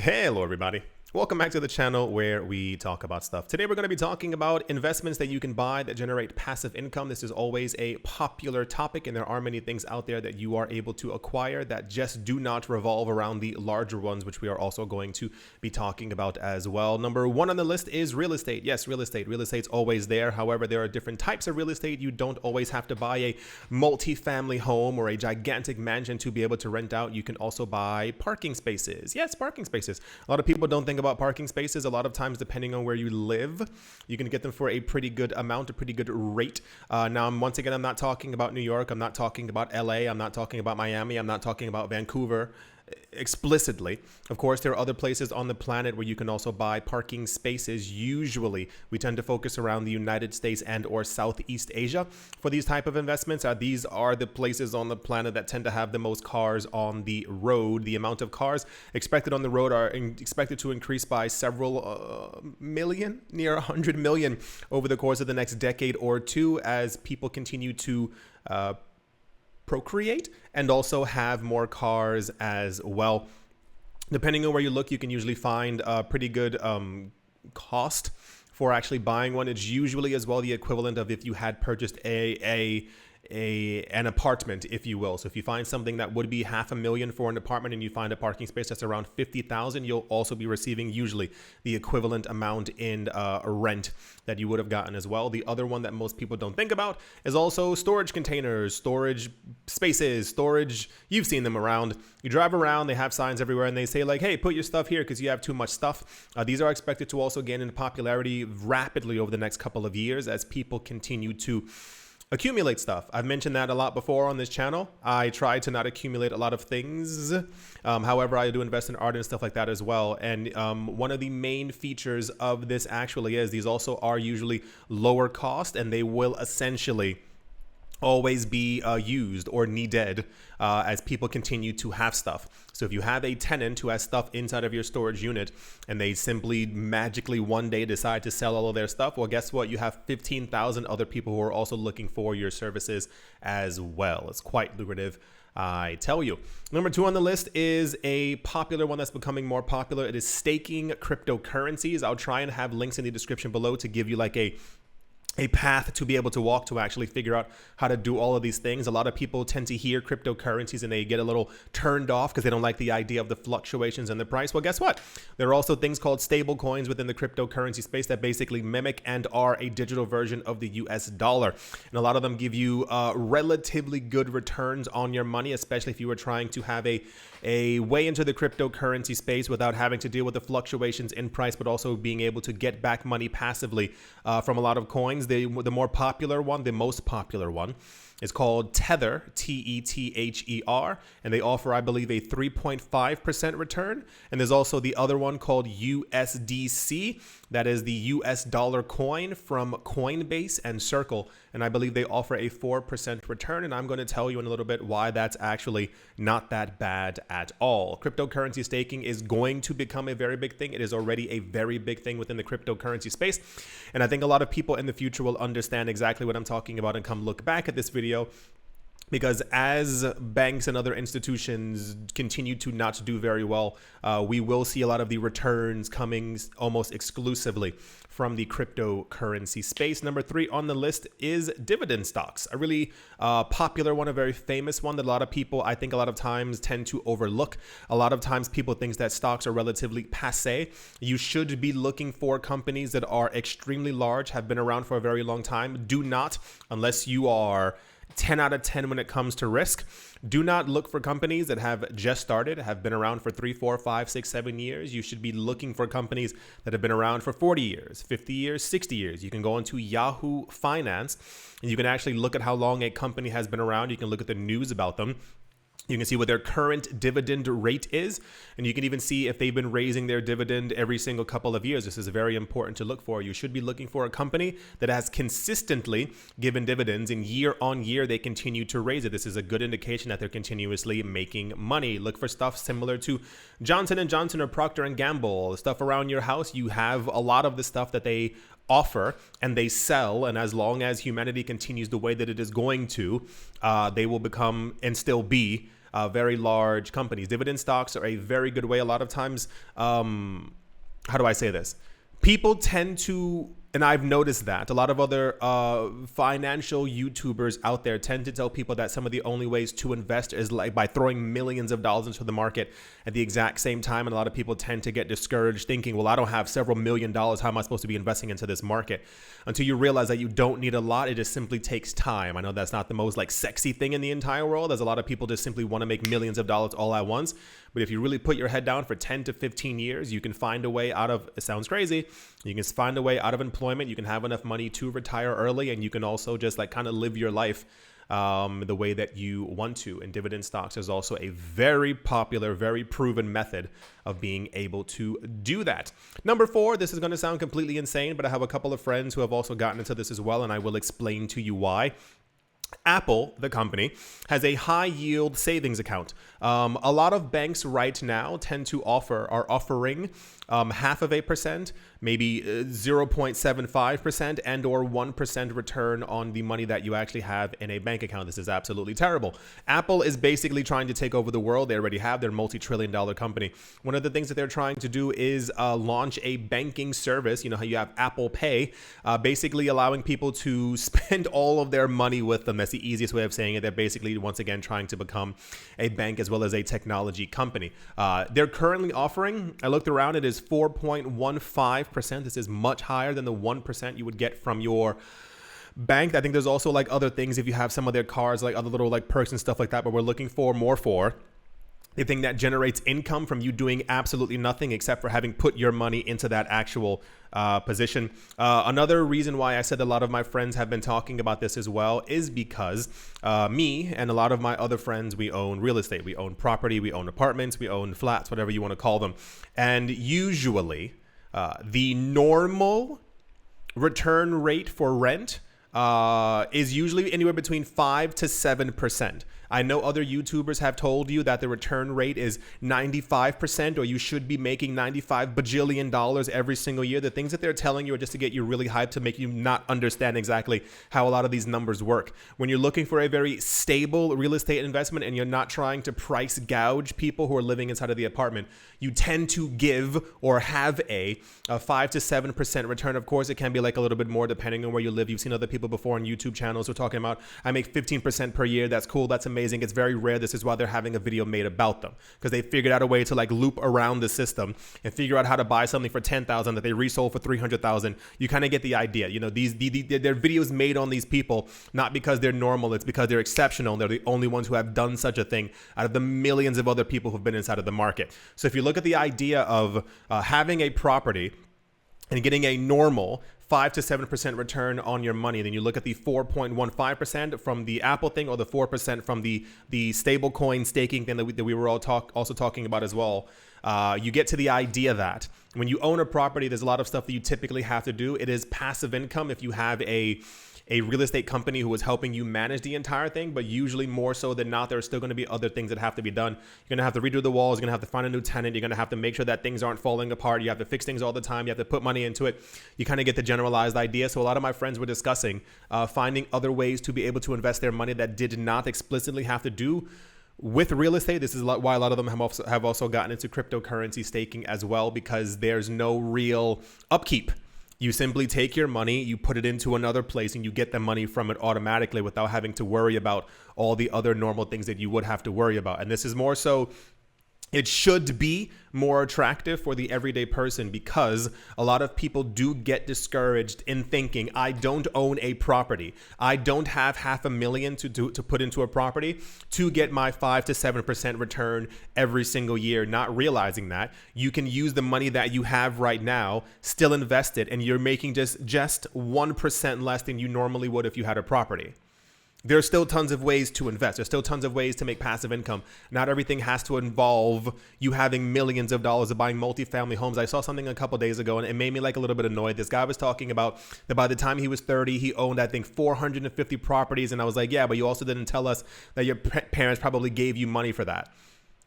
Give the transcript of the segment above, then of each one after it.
Hello everybody. Welcome back to the channel where we talk about stuff. Today we're going to be talking about investments that you can buy that generate passive income. This is always a popular topic, and there are many things out there that you are able to acquire that just do not revolve around the larger ones, which we are also going to be talking about as well. Number one on the list is real estate. Yes, real estate. Real estate's always there. However, there are different types of real estate. You don't always have to buy a multi-family home or a gigantic mansion to be able to rent out. You can also buy parking spaces. Yes, parking spaces. A lot of people don't think about parking spaces. A lot of times, depending on where you live, you can get them for a pretty good amount, a pretty good rate. Now, once again, I'm not talking about New York. I'm not talking about LA. I'm not talking about Miami. I'm not talking about Vancouver explicitly. Of course, there are other places on the planet where you can also buy parking spaces. Usually, we tend to focus around the United States and or Southeast Asia for these type of investments. These are the places on the planet that tend to have the most cars on the road. The amount of cars expected on the road are expected to increase by several million, near 100 million over the course of the next decade or two as people continue to procreate and also have more cars as well. Depending on where you look, you can usually find a pretty good cost for actually buying one. It's usually as well the equivalent of if you had purchased an apartment, if you will. So if you find something that would be $500,000 for an apartment and you find a parking space that's around 50,000, you'll also be receiving usually the equivalent amount in rent that you would have gotten as well. The other one that most people don't think about is also storage containers, storage spaces, storage. You've seen them around. You drive around, they have signs everywhere and they say like, hey, put your stuff here because you have too much stuff. These are expected to also gain in popularity rapidly over the next couple of years as people continue to accumulate stuff. I've mentioned that a lot before on this channel. I try to not accumulate a lot of things. However, I do invest in art and stuff like that as well. And one of the main features of this actually is these also are usually lower cost, and they will essentially always be used or needed as people continue to have stuff. So if you have a tenant who has stuff inside of your storage unit and they simply magically one day decide to sell all of their stuff, well, guess what? You have 15,000 other people who are also looking for your services as well. It's quite lucrative, I tell you. Number two on the list is a popular one that's becoming more popular. It is staking cryptocurrencies. I'll try and have links in the description below to give you like a path to be able to walk to actually figure out how to do all of these things. A lot of people tend to hear cryptocurrencies and they get a little turned off because they don't like the idea of the fluctuations in the price. Well, guess what? There are also things called stable coins within the cryptocurrency space that basically mimic and are a digital version of the US dollar. And a lot of them give you relatively good returns on your money, especially if you were trying to have a way into the cryptocurrency space without having to deal with the fluctuations in price, but also being able to get back money passively from a lot of coins. The more popular one, the most popular one, is called Tether, Tether, and they offer, I believe, a 3.5% return. And there's also the other one called USDC, that is the US dollar coin from Coinbase and Circle, and I believe they offer a 4% return, and I'm going to tell you in a little bit why that's actually not that bad at all. Cryptocurrency staking is going to become a very big thing. It is already a very big thing within the cryptocurrency space, and I think a lot of people in the future will understand exactly what I'm talking about and come look back at this video. Because as banks and other institutions continue to not do very well, we will see a lot of the returns coming almost exclusively from the cryptocurrency space. Number three on the list is dividend stocks, a really popular one, a very famous one that a lot of people, I think a lot of times tend to overlook. A lot of times people think that stocks are relatively passe. You should be looking for companies that are extremely large, have been around for a very long time. Do not, unless you are 10 out of 10 when it comes to risk. Do not look for companies that have just started, have been around for 3, 4, 5, 6, 7 years. You should be looking for companies that have been around for 40 years, 50 years, 60 years. You can go into Yahoo Finance and you can actually look at how long a company has been around. You can look at the news about them. You can see what their current dividend rate is, and you can even see if they've been raising their dividend every single couple of years. This is very important to look for. You should be looking for a company that has consistently given dividends, and year on year they continue to raise it. This is a good indication that they're continuously making money. Look for stuff similar to Johnson & Johnson or Procter & Gamble. The stuff around your house, you have a lot of the stuff that they offer and they sell, and as long as humanity continues the way that it is going to, they will become and still be very large companies. Dividend stocks are a very good way. A lot of times, how do I say this? People tend to, and I've noticed that a lot of other financial YouTubers out there tend to tell people that some of the only ways to invest is like by throwing millions of dollars into the market at the exact same time. And a lot of people tend to get discouraged thinking, well, I don't have several $1 million. How am I supposed to be investing into this market? Until you realize that you don't need a lot. It just simply takes time. I know that's not the most like sexy thing in the entire world, as a lot of people just simply want to make millions of dollars all at once. But if you really put your head down for 10 to 15 years, you can find a way out of, it sounds crazy, you can find a way out of employment. You can have enough money to retire early, and you can also just like kind of live your life the way that you want to. And dividend stocks is also a very popular, very proven method of being able to do that. Number 4, this is going to sound completely insane, but I have a couple of friends who have also gotten into this as well, and I will explain to you why. Apple, the company, has a high yield savings account. A lot of banks right now are offering 0.5%, maybe 0.75% and or 1% return on the money that you actually have in a bank account. This is absolutely terrible. Apple is basically trying to take over the world. They already have their multi-trillion-dollar company. One of the things that they're trying to do is launch a banking service. You know how you have Apple Pay, basically allowing people to spend all of their money with them. That's the easiest way of saying it. They're basically, once again, trying to become a bank as well as a technology company. They're currently offering, I looked around, it is 4.15%. This is much higher than the 1% you would get from your bank. I think there's also like other things if you have some of their cards, like other little like perks and stuff like that, but we're looking for more for the thing that generates income from you doing absolutely nothing except for having put your money into that actual position. Another reason why I said a lot of my friends have been talking about this as well is because me and a lot of my other friends, we own real estate, we own property, we own apartments, we own flats, whatever you want to call them. And usually the normal return rate for rent is usually anywhere between 5 to 7%. I know other YouTubers have told you that the return rate is 95%, or you should be making $95 bajillion every single year. The things that they're telling you are just to get you really hyped, to make you not understand exactly how a lot of these numbers work. When you're looking for a very stable real estate investment and you're not trying to price gouge people who are living inside of the apartment, you tend to give or have a 5 to 7% return. Of course, it can be like a little bit more depending on where you live. You've seen other people before on YouTube channels who are talking about, I make 15% per year. That's cool. That's amazing. It's very rare. This is why they're having a video made about them, because they figured out a way to like loop around the system and figure out how to buy something for $10,000 that they resold for $300,000. You kind of get the idea. You know, they're videos made on these people, not because they're normal. It's because they're exceptional. They're the only ones who have done such a thing out of the millions of other people who've been inside of the market. So if you look at the idea of having a property and getting a normal 5 to 7% return on your money, then you look at the 4.15% from the Apple thing, or the 4% from the stable coin staking thing that we were also talking about as well. You get to the idea that when you own a property, there's a lot of stuff that you typically have to do. It is passive income if you have a real estate company who is helping you manage the entire thing, but usually more so than not, there are still going to be other things that have to be done. You're going to have to redo the walls. You're going to have to find a new tenant. You're going to have to make sure that things aren't falling apart. You have to fix things all the time. You have to put money into it. You kind of get the generalized idea. So a lot of my friends were discussing finding other ways to be able to invest their money that did not explicitly have to do with real estate. This is why a lot of them have also gotten into cryptocurrency staking as well, because there's no real upkeep. You simply take your money, you put it into another place, and you get the money from it automatically without having to worry about all the other normal things that you would have to worry about. And this is more so, it should be more attractive for the everyday person, because a lot of people do get discouraged in thinking, I don't own a property. I don't have $500,000 to put into a property to get my 5 to 7% return every single year, not realizing that you can use the money that you have right now, still invest it, and you're making just 1% less than you normally would if you had a property. There's still tons of ways to invest. There's still tons of ways to make passive income. Not everything has to involve you having millions of dollars of buying multifamily homes. I saw something a couple days ago and it made me like a little bit annoyed. This guy was talking about that by the time he was 30, he owned, I think, 450 properties. And I was like, yeah, but you also didn't tell us that your parents probably gave you money for that.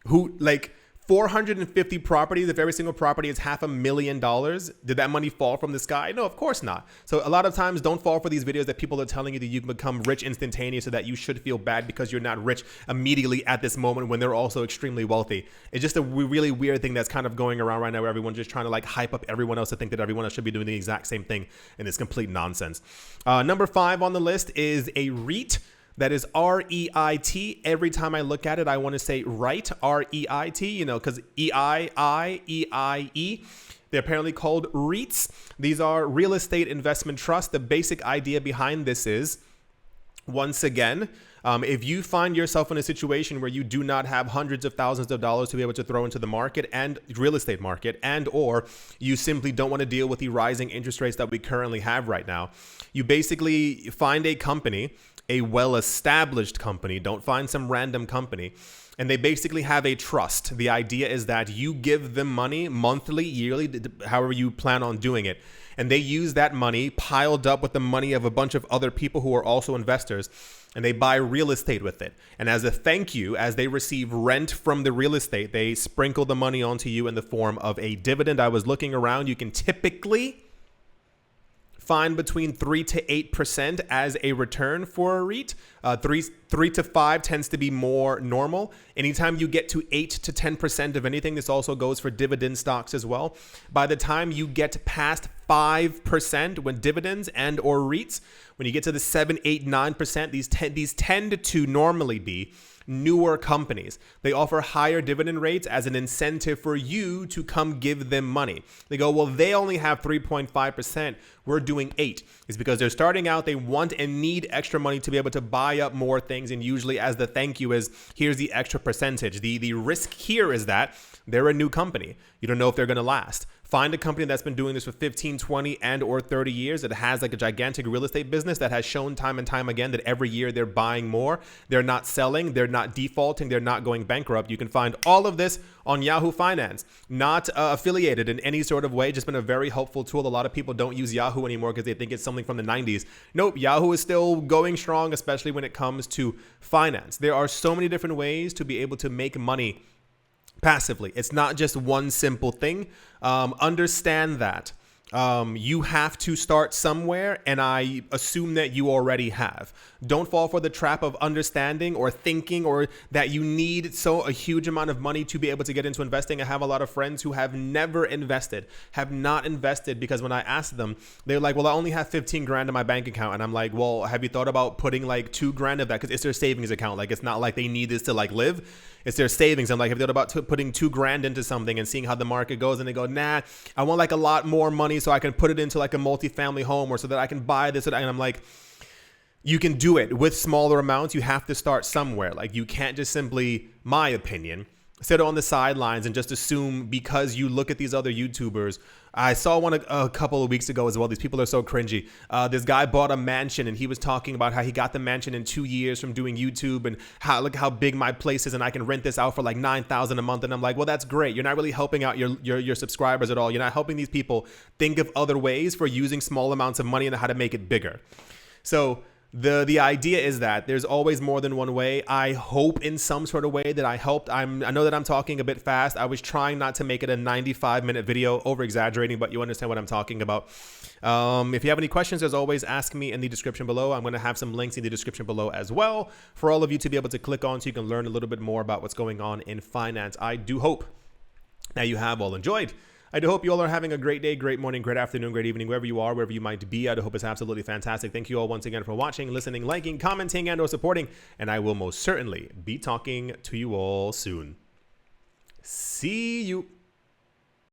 Who, like, 450 properties, if every single property is $500,000, did that money fall from the sky? No, of course not. So a lot of times, don't fall for these videos that people are telling you that you can become rich instantaneously, so that you should feel bad because you're not rich immediately at this moment when they're also extremely wealthy. It's just a really weird thing that's kind of going around right now, where everyone's just trying to like hype up everyone else to think that everyone else should be doing the exact same thing, and it's complete nonsense. Number 5 on the list is a REIT. That is REIT. Every time I look at it, I want to say right, REIT, you know, because EIE. They're apparently called REITs. These are real estate investment trusts. The basic idea behind this is, once again, if you find yourself in a situation where you do not have hundreds of thousands of dollars to be able to throw into the market and real estate market, and or you simply don't want to deal with the rising interest rates that we currently have right now, you basically find a company, a well-established company, don't find some random company, and they basically have a trust. The idea is that you give them money monthly, yearly, however you plan on doing it, and they use that money piled up with the money of a bunch of other people who are also investors, and they buy real estate with it. And as a thank you, as they receive rent from the real estate, they sprinkle the money onto you in the form of a dividend. I was looking around, you can typically find between 3 to 8% as a return for a REIT. 3 to 5 tends to be more normal. Anytime you get to 8 to 10% of anything, this also goes for dividend stocks as well. By the time you get past 5% when dividends and or REITs, when you get to the 7, 8, 9%, these tend to normally be newer companies. They offer higher dividend rates as an incentive for you to come give them money. They go, well, they only have 3.5%. We're doing 8. It's because they're starting out. They want and need extra money to be able to buy up more things. And usually as the thank you is, here's the extra percentage. The risk here is that they're a new company. You don't know if they're going to last. Find a company that's been doing this for 15, 20, and or 30 years. That has like a gigantic real estate business that has shown time and time again that every year they're buying more. They're not selling. They're not defaulting. They're not going bankrupt. You can find all of this on Yahoo Finance. Not affiliated in any sort of way. Just been a very helpful tool. A lot of people don't use Yahoo anymore because they think it's something from the 90s. Nope. Yahoo is still going strong, especially when it comes to finance. There are so many different ways to be able to make money passively. It's not just one simple thing. Understand that you have to start somewhere, and I assume that you already have. Don't fall for the trap of understanding or thinking or that you need a huge amount of money to be able to get into investing. I have a lot of friends who have never invested, have not invested, because when I ask them, they're like, well, I only have 15 grand in my bank account. And I'm like, well, have you thought about putting like 2 grand of that? Because it's their savings account. Like, it's not like they need this to like live. It's their savings. I'm like, have you thought about putting 2 grand into something and seeing how the market goes? And they go, nah, I want like a lot more money so I can put it into like a multifamily home, or so that I can buy this. And I'm like, you can do it with smaller amounts. You have to start somewhere. Like, you can't just simply, my opinion, sit on the sidelines and just assume because you look at these other YouTubers. I saw one a couple of weeks ago as well. These people are so cringy. This guy bought a mansion, and he was talking about how he got the mansion in 2 years from doing YouTube, and how, look how big my place is, and I can rent this out for like $9,000 a month. And I'm like, well, that's great. You're not really helping out your subscribers at all. You're not helping these people think of other ways for using small amounts of money and how to make it bigger. So the idea is that there's always more than one way. I hope in some sort of way that I helped. I know that I'm talking a bit fast. I was trying not to make it a 95-minute video, over exaggerating, but you understand what I'm talking about. If you have any questions, as always, ask me in the description below. I'm going to have some links in the description below as well for all of you to be able to click on, so you can learn a little bit more about what's going on in finance. I do hope that you have all enjoyed. I do hope you all are having a great day, great morning, great afternoon, great evening, wherever you are, wherever you might be. I do hope it's absolutely fantastic. Thank you all once again for watching, listening, liking, commenting, and or supporting. And I will most certainly be talking to you all soon. See you.